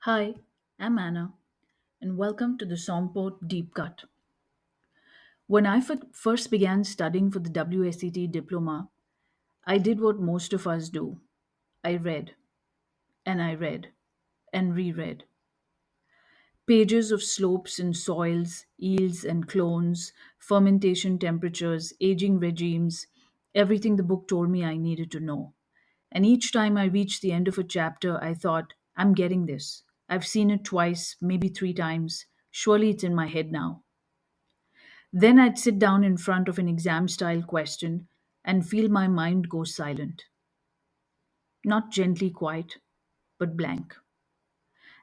Hi, I'm Anna, and welcome to the Sommpour Deep Cut. When I first began studying for the WSET diploma, I did what most of us do. I read, and I read, and reread. Pages of slopes and soils, yields and clones, fermentation temperatures, aging regimes, everything the book told me I needed to know. And each time I reached the end of a chapter, I thought, I'm getting this. I've seen it twice, maybe three times. Surely it's in my head now. Then I'd sit down in front of an exam style question and feel my mind go silent. Not gently quiet, but blank.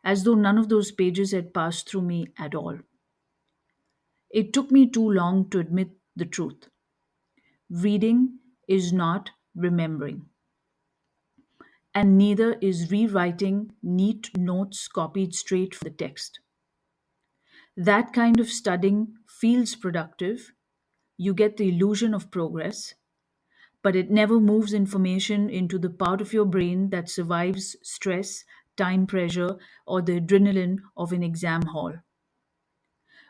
As though none of those pages had passed through me at all. It took me too long to admit the truth. Reading is not remembering, and neither is rewriting neat notes copied straight from the text. That kind of studying feels productive. You get the illusion of progress, but it never moves information into the part of your brain that survives stress, time pressure, or the adrenaline of an exam hall.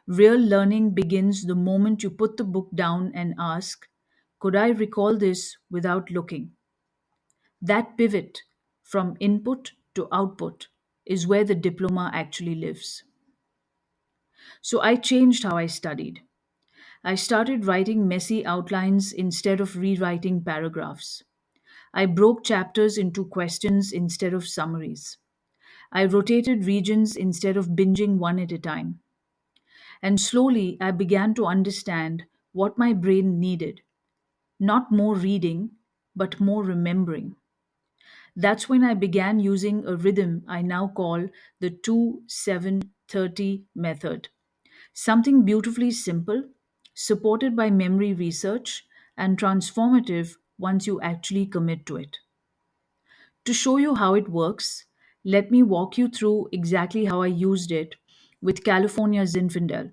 Real learning begins the moment you put the book down and ask, could I recall this without looking? That pivot from input to output is where the diploma actually lives. So I changed how I studied. I started writing messy outlines instead of rewriting paragraphs. I broke chapters into questions instead of summaries. I rotated regions instead of binging one at a time. And slowly I began to understand what my brain needed, not more reading, but more remembering. That's when I began using a rhythm I now call the 2-7-30 method. Something beautifully simple, supported by memory research, and transformative once you actually commit to it. To show you how it works, let me walk you through exactly how I used it with California Zinfandel,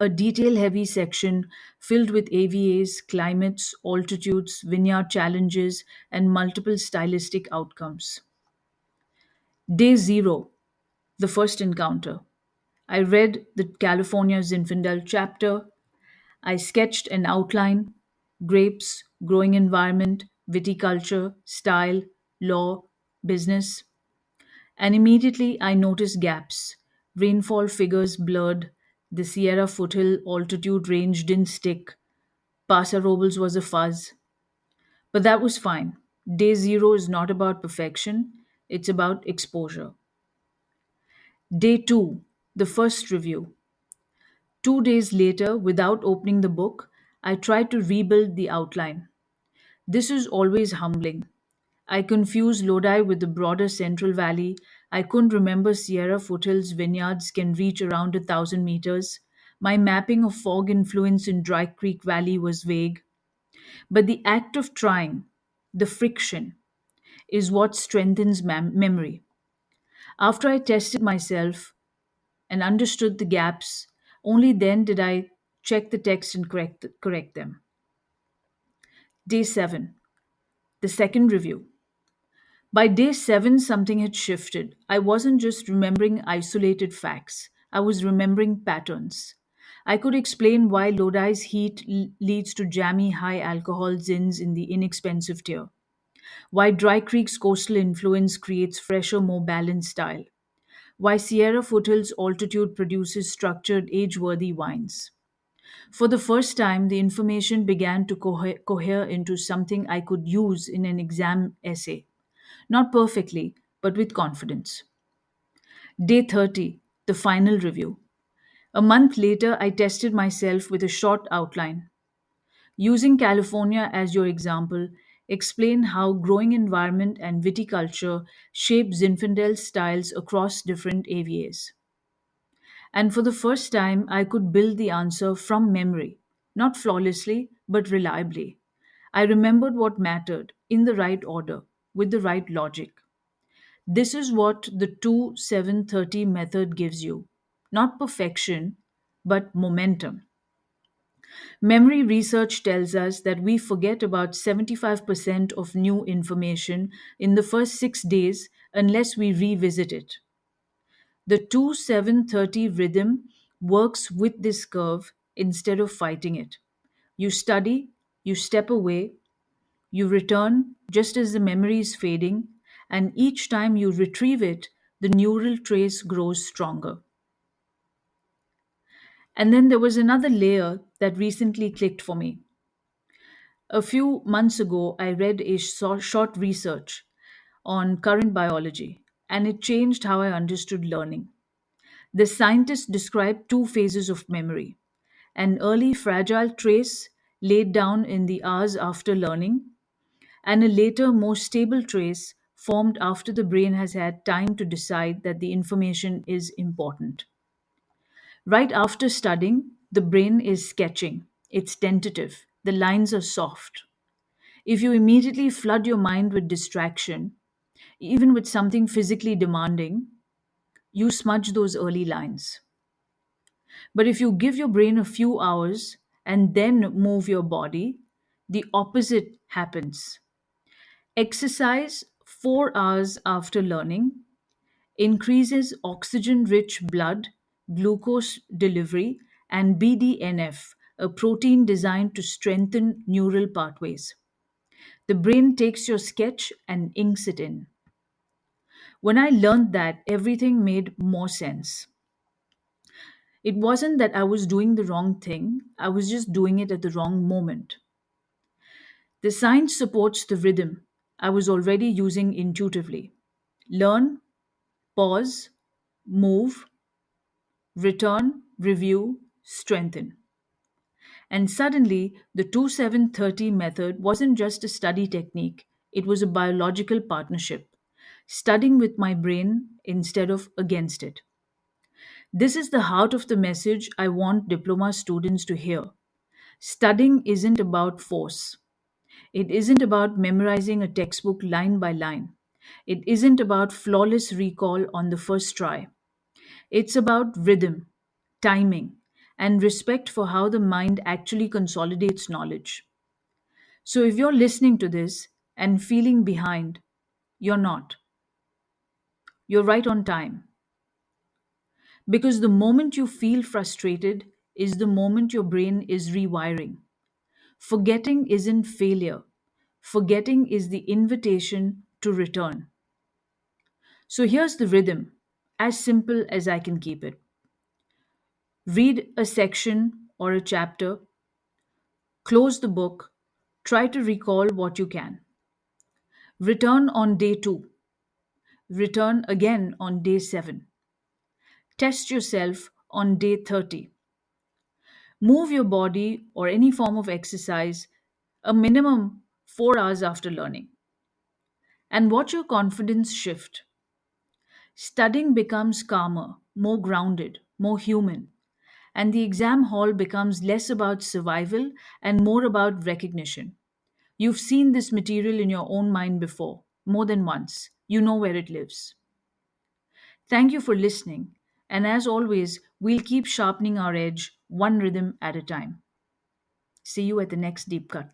a detail heavy section filled with AVAs, climates, altitudes, vineyard challenges, and multiple stylistic outcomes. Day zero, the first encounter. I read the California Zinfandel chapter. I sketched an outline: grapes, growing environment, viticulture, style, law, business. And immediately I noticed gaps. Rainfall figures blurred. The Sierra foothill altitude range didn't stick. Paso Robles was a fuzz. But that was fine. Day zero is not about perfection, it's about exposure. Day two, the first review. 2 days later, without opening the book, I tried to rebuild the outline. This is always humbling. I confused Lodi with the broader Central Valley. I couldn't remember Sierra foothills vineyards can reach around 1,000 meters. My mapping of fog influence in Dry Creek Valley was vague. But the act of trying, the friction, is what strengthens memory. After I tested myself and understood the gaps, only then did I check the text and correct them. Day 7, the second review. By day 7, something had shifted. I wasn't just remembering isolated facts, I was remembering patterns. I could explain why Lodi's heat leads to jammy high alcohol zins in the inexpensive tier, why Dry Creek's coastal influence creates fresher, more balanced style, why Sierra Foothills altitude produces structured, age worthy wines. For the first time, the information began to cohere into something I could use in an exam essay. Not perfectly, but with confidence. Day 30, the final review. A month later, I tested myself with a short outline. Using California as your example, explain how growing environment and viticulture shape Zinfandel styles across different AVAs. And for the first time, I could build the answer from memory, not flawlessly, but reliably. I remembered what mattered in the right order, with the right logic. This is what the 2-7-30 method gives you. Not perfection, but momentum. Memory research tells us that we forget about 75% of new information in the first 6 days unless we revisit it. The 2-7-30 rhythm works with this curve instead of fighting it. You study, you step away, you return just as the memory is fading, and each time you retrieve it, the neural trace grows stronger. And then there was another layer that recently clicked for me. A few months ago, I read a short research on current biology, and it changed how I understood learning. The scientists described two phases of memory: an early fragile trace laid down in the hours after learning, and a later, more stable trace formed after the brain has had time to decide that the information is important. Right after studying, the brain is sketching, it's tentative, the lines are soft. If you immediately flood your mind with distraction, even with something physically demanding, you smudge those early lines. But if you give your brain a few hours and then move your body, the opposite happens. Exercise 4 hours after learning increases oxygen rich blood, glucose delivery, and BDNF, a protein designed to strengthen neural pathways. The brain takes your sketch and inks it in. When I learned that, everything made more sense. It wasn't that I was doing the wrong thing, I was just doing it at the wrong moment. The science supports the rhythm I was already using intuitively: learn, pause, move, return, review, strengthen. And suddenly, the 2-7-30 method wasn't just a study technique, it was a biological partnership, studying with my brain instead of against it. This is the heart of the message I want diploma students to hear. Studying isn't about force. It isn't about memorizing a textbook line by line. It isn't about flawless recall on the first try. It's about rhythm, timing, and respect for how the mind actually consolidates knowledge. So if you're listening to this and feeling behind, you're not. You're right on time. Because the moment you feel frustrated is the moment your brain is rewiring. Forgetting isn't failure, forgetting is the invitation to return. So here's the rhythm, as simple as I can keep it. Read a section or a chapter, close the book, try to recall what you can. Return on day 2, return again on day 7. Test yourself on day 30. Move your body or any form of exercise a minimum 4 hours after learning. And watch your confidence shift. Studying becomes calmer, more grounded, more human, and the exam hall becomes less about survival and more about recognition. You've seen this material in your own mind before, more than once. You know where it lives. Thank you for listening, and as always, we'll keep sharpening our edge one rhythm at a time. See you at the next deep cut.